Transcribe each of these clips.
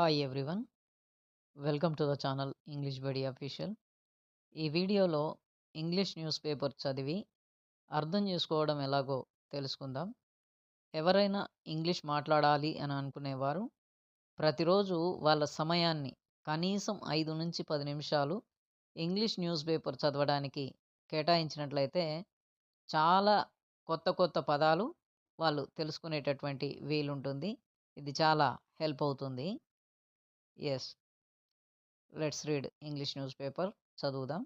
Hi everyone, welcome to the channel English బడి official. ఈ వీడియోలో ఇంగ్లీష్ న్యూస్ పేపర్ చదివి అర్థం చేసుకోవడం ఎలాగో తెలుసుకుందాం. ఎవరైనా ఇంగ్లీష్ మాట్లాడాలి అని అనుకునేవారు ప్రతిరోజు వాళ్ళ సమయాన్ని కనీసం 5 నుంచి 10 నిమిషాలు ఇంగ్లీష్ న్యూస్ పేపర్ చదవడానికి కేటాయించినట్లయితే చాలా కొత్త కొత్త పదాలు వాళ్ళు తెలుసుకునేటటువంటి వీలుంటుంది. ఇది చాలా హెల్ప్ అవుతుంది. Yes, let's read English newspaper. చదువుదాం.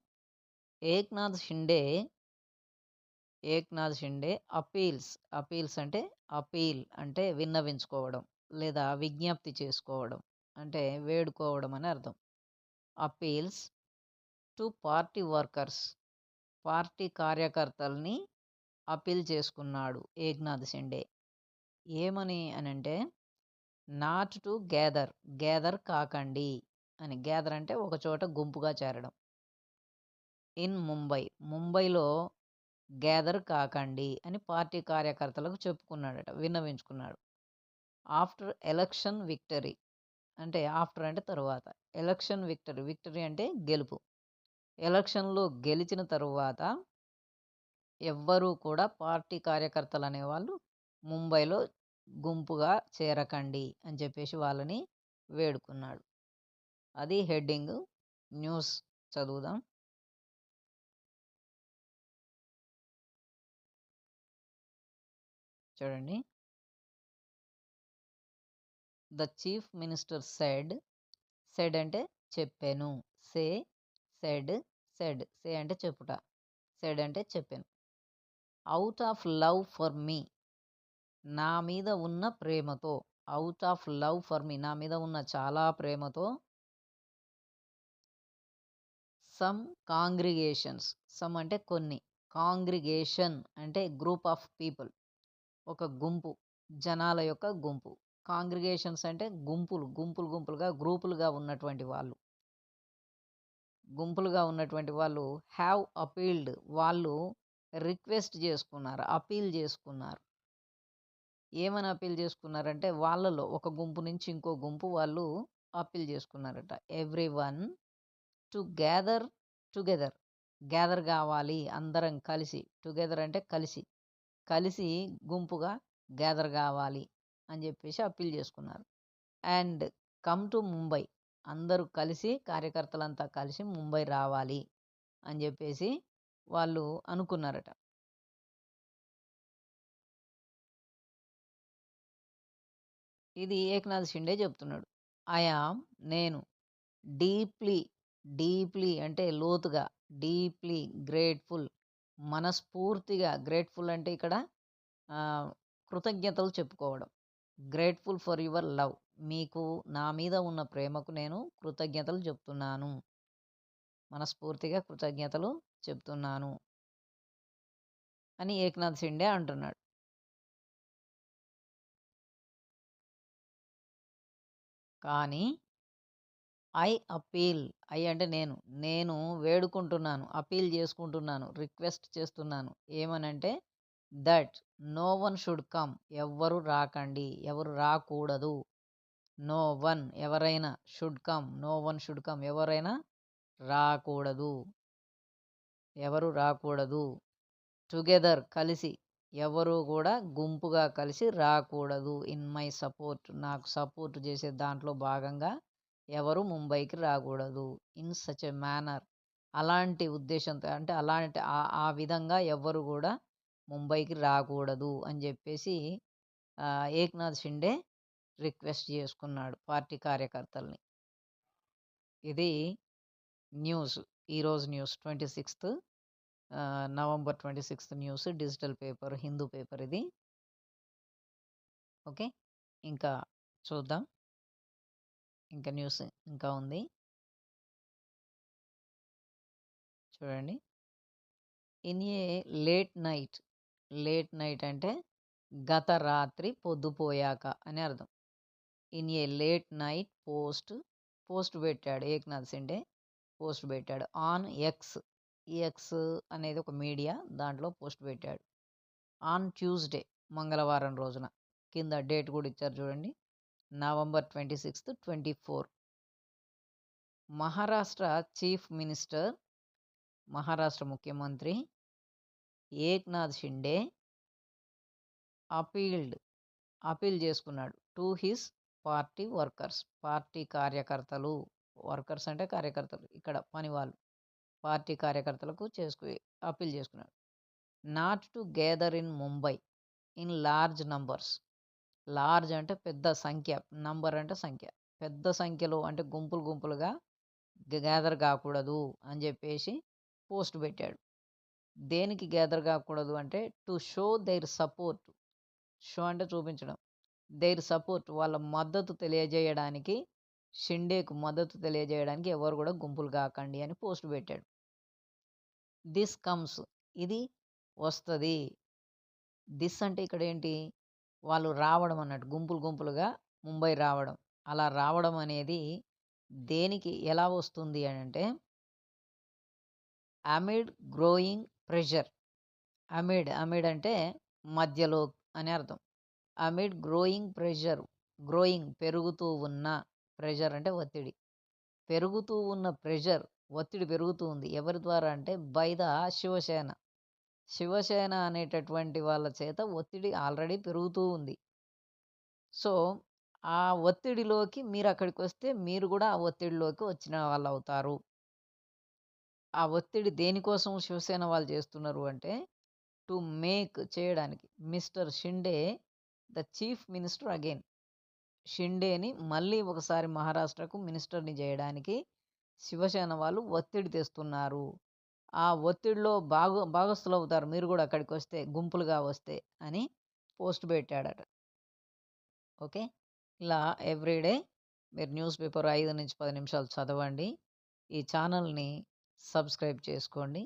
ఏక్నాథ్ షిండే అపీల్స్ అంటే అపీల్ అంటే విన్నవించుకోవడం లేదా విజ్ఞప్తి చేసుకోవడం అంటే వేడుకోవడం అని అర్థం. Appeals to party workers, party కార్యకర్తల్ని అపీల్ చేసుకున్నాడు ఏక్నాథ్ షిండే. ఏమని అని అంటే నాట్ టు గ్యాదర్ కాకండి అని. గ్యాదర్ అంటే ఒక చోట గుంపుగా చేరడం. ఇన్ ముంబైలో గ్యాదర్ కాకండి అని పార్టీ కార్యకర్తలకు చెప్పుకున్నాడట, విన్నవించుకున్నాడు. ఆఫ్టర్ ఎలక్షన్ విక్టరీ అంటే ఆఫ్టర్ అంటే తరువాత, ఎలక్షన్ విక్టరీ అంటే గెలుపు. ఎలక్షన్లో గెలిచిన తరువాత ఎవ్వరూ కూడా పార్టీ కార్యకర్తలు అనేవాళ్ళు ముంబైలో గుంపుగా చేరకండి అని చెప్పేసి వాళ్ళని వేడుకున్నాడు. అది హెడ్డింగ్. న్యూస్ చదువుదాం. చూడండి. ద చీఫ్ మినిస్టర్ సెడ్ అంటే చెప్పాను. సెడ్ అంటే చెప్పుట. సెడ్ అంటే చెప్పాను. Out of love for me, నా మీద ఉన్న ప్రేమతో. Out of love for me, నా మీద ఉన్న చాలా ప్రేమతో. సమ్ కాంగ్రిగేషన్స్, సమ్ అంటే కొన్ని, కాంగ్రిగేషన్ అంటే గ్రూప్ ఆఫ్ పీపుల్, ఒక గుంపు, జనాల యొక్క గుంపు. కాంగ్రిగేషన్స్ అంటే గుంపులుగా గ్రూపులుగా ఉన్నటువంటి వాళ్ళు, హ్యావ్ అపీల్డ్, వాళ్ళు రిక్వెస్ట్ చేసుకున్నారు, అపీల్ చేసుకున్నారు. ఏమని అపీల్ చేసుకున్నారంటే వాళ్ళలో ఒక గుంపు నుంచి ఇంకో గుంపు వాళ్ళు అపీల్ చేసుకున్నారట. ఎవ్రీ వన్ టు గ్యాదర్ కావాలి, అందరం కలిసి. టుగెదర్ అంటే కలిసి గుంపుగా గ్యాదర్ కావాలి అని చెప్పేసి అప్పీల్ చేసుకున్నారు. అండ్ కమ్ టు ముంబై, అందరూ కలిసి, కార్యకర్తలంతా కలిసి ముంబై రావాలి అని చెప్పేసి వాళ్ళు అనుకున్నారట. ఇది ఏక్నాథ్ షిండే చెప్తున్నాడు. నేను డీప్లీ అంటే లోతుగా, డీప్లీ గ్రేట్ఫుల్, మనస్ఫూర్తిగా. గ్రేట్ఫుల్ అంటే ఇక్కడ కృతజ్ఞతలు చెప్పుకోవడం. గ్రేట్ఫుల్ ఫర్ యువర్ లవ్, మీకు నా మీద ఉన్న ప్రేమకు నేను కృతజ్ఞతలు చెప్తున్నాను, మనస్ఫూర్తిగా కృతజ్ఞతలు చెప్తున్నాను అని ఏక్నాథ్ షిండే అంటున్నాడు. కానీ ఐ అంటే నేను వేడుకుంటున్నాను, అపీల్ చేసుకుంటున్నాను, రిక్వెస్ట్ చేస్తున్నాను. ఏమనంటే that no one should come, ఎవ్వరు రాకండి, ఎవరు రాకూడదు. నో వన్ ఎవరైనా, should come no one should come ఎవరైనా రాకూడదు, ఎవరు రాకూడదు. టుగెదర్ కలిసి, ఎవరు కూడా గుంపుగా కలిసి రాకూడదు. ఇన్ మై సపోర్ట్, నాకు సపోర్ట్ చేసే దాంట్లో భాగంగా ఎవరు ముంబైకి రాకూడదు. ఇన్ సచ్ ఎ మేనర్, అలాంటి ఉద్దేశంతో అంటే అలాంటి ఆ విధంగా ఎవ్వరు కూడా ముంబైకి రాకూడదు అని చెప్పేసి ఏక్నాథ్ షిండే రిక్వెస్ట్ చేసుకున్నాడు పార్టీ కార్యకర్తల్ని. ఇది న్యూస్, ఈరోజు news 26 November 26 news, digital paper, Hindu paper ఇది. ఓకే, ఇంకా చూద్దాం. ఇంకా న్యూస్ ఇంకా ఉంది, చూడండి. ఇన్ ఏ లేట్ నైట్ అంటే గత రాత్రి పొద్దుపోయాక అని అర్థం. In a late night post పెట్టాడు ఏక్నాథ్ షిండే, పోస్ట్ పెట్టాడు. ఆన్ ఎక్స్ అనేది ఒక మీడియా, దాంట్లో పోస్ట్ పెట్టాడు. ఆన్ ట్యూస్డే, మంగళవారం రోజున. కింద డేట్ కూడా ఇచ్చారు చూడండి, November 26, 24. Maharashtra chief minister, Maharashtra ముఖ్యమంత్రి ఏక్నాథ్ షిండే అపీల్ చేసుకున్నాడు to his party workers. Party కార్యకర్తలు, వర్కర్స్ అంటే కార్యకర్తలు, ఇక్కడ పని వాళ్ళు, పార్టీ కార్యకర్తలకు అపీల్ చేసుకున్నాడు. Not to gather in Mumbai in large numbers. Large అంటే పెద్ద సంఖ్య, నంబర్ అంటే సంఖ్య, పెద్ద సంఖ్యలో అంటే గుంపులు గుంపులుగా గ్యాదర్ కాకూడదు అని చెప్పేసి పోస్ట్ పెట్టాడు. దేనికి గ్యాదర్ కాకూడదు అంటే to show their support. Show అంటే చూపించడం. దైర్ సపోర్ట్ వాళ్ళ మద్దతు తెలియజేయడానికి, షిండేకు మద్దతు తెలియజేయడానికి ఎవరు కూడా గుంపులు కాకండి అని పోస్ట్ పెట్టాడు. దిస్ కమ్స్, ఇది వస్తుంది. దిస్ అంటే ఇక్కడ ఏంటి, వాళ్ళు రావడం అన్నట్టు, గుంపులు గుంపులుగా ముంబై రావడం. అలా రావడం అనేది దేనికి ఎలా వస్తుంది అని అంటే అమిడ్ గ్రోయింగ్ ప్రెషర్. అమిడ్ అంటే మధ్యలో అని అర్థం. అమిడ్ గ్రోయింగ్ ప్రెషర్, గ్రోయింగ్ పెరుగుతూ ఉన్న, ప్రెషర్ అంటే ఒత్తిడి, పెరుగుతూ ఉన్న ప్రెషర్, ఒత్తిడి పెరుగుతూ ఉంది. ఎవరి ద్వారా అంటే బై ద శివసేన. శివసేన అనేటటువంటి వాళ్ళ చేత ఒత్తిడి ఆల్రెడీ పెరుగుతూ ఉంది. సో ఆ ఒత్తిడిలోకి మీరు అక్కడికి వస్తే మీరు కూడా ఆ ఒత్తిడిలోకి వచ్చిన వాళ్ళు అవుతారు. ఆ ఒత్తిడి దేనికోసం శివసేన వాళ్ళు చేస్తున్నారు అంటే టు మేక్, చేయడానికి, mister Shinde the chief minister again. షిండేని మళ్ళీ ఒకసారి మహారాష్ట్రకు మినిస్టర్ని చేయడానికి శివసేన వాళ్ళు ఒత్తిడి తెస్తున్నారు. ఆ ఒత్తిడిలో భాగస్థులు అవుతారు మీరు కూడా అక్కడికి వస్తే, గుంపులుగా వస్తే అని పోస్ట్ పెట్టాడట. ఓకే, ఇలా ఎవ్రీడే మీరు న్యూస్ పేపర్ 5 నుంచి 10 నిమిషాలు చదవండి. ఈ ఛానల్ని సబ్స్క్రైబ్ చేసుకోండి.